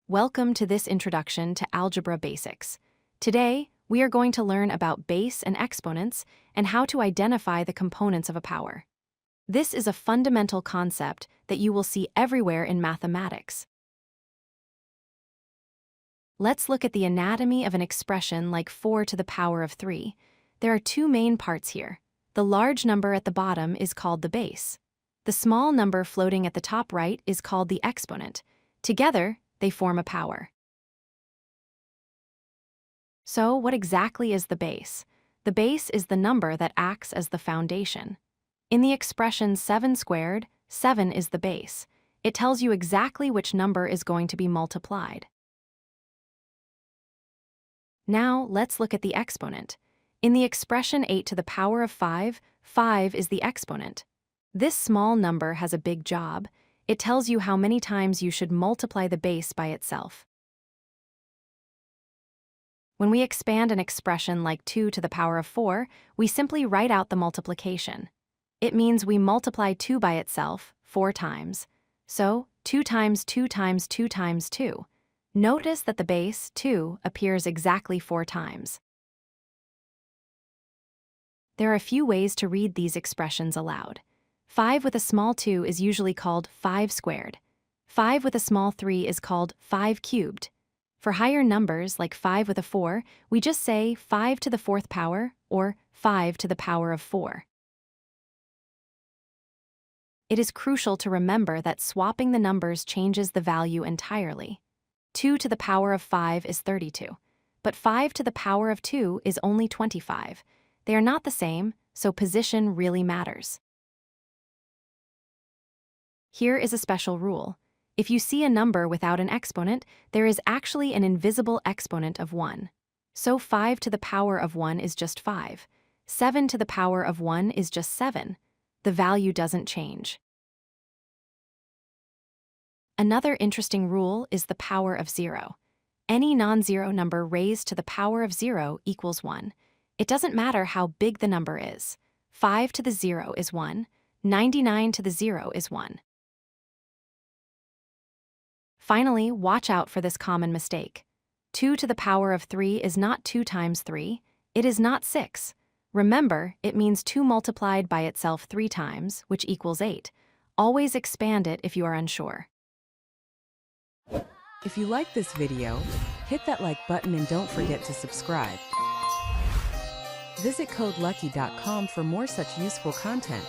Welcome to this introduction to Algebra Basics. Today, we are going to learn about base and exponents and how to identify the components of a power. This is a fundamental concept that you will see everywhere in mathematics. Let's look at the anatomy of an expression like 4 to the power of 3. There are two main parts here. The large number at the bottom is called the base. The small number floating at the top right is called the exponent. Together, they form a power. So, what exactly is the base? The base is the number that acts as the foundation. In the expression 7 squared, 7 is the base. It tells you exactly which number is going to be multiplied. Now, let's look at the exponent. In the expression 8 to the power of 5, 5 is the exponent. This small number has a big job. It tells you how many times you should multiply the base by itself. When we expand an expression like 2 to the power of 4, we simply write out the multiplication. It means we multiply 2 by itself 4 times. So, 2 times 2 times 2 times 2. Notice that the base, 2, appears exactly 4 times. There are a few ways to read these expressions aloud. 5 with a small 2 is usually called 5 squared. 5 with a small 3 is called 5 cubed. For higher numbers, like 5 with a 4, we just say 5 to the 4th power, or 5 to the power of 4. It is crucial to remember that swapping the numbers changes the value entirely. 2 to the power of 5 is 32, but 5 to the power of 2 is only 25. They are not the same, so position really matters. Here is a special rule. If you see a number without an exponent, there is actually an invisible exponent of 1. So 5 to the power of 1 is just 5. 7 to the power of 1 is just 7. The value doesn't change. Another interesting rule is the power of 0. Any non-zero number raised to the power of 0 equals 1. It doesn't matter how big the number is. 5 to the 0 is 1. 99 to the 0 is 1. Finally, watch out for this common mistake. 2 to the power of 3 is not 2 times 3. It is not 6. Remember, it means 2 multiplied by itself 3 times, which equals 8. Always expand it if you are unsure. If you like this video, hit that like button and don't forget to subscribe. Visit codelucky.com for more such useful content.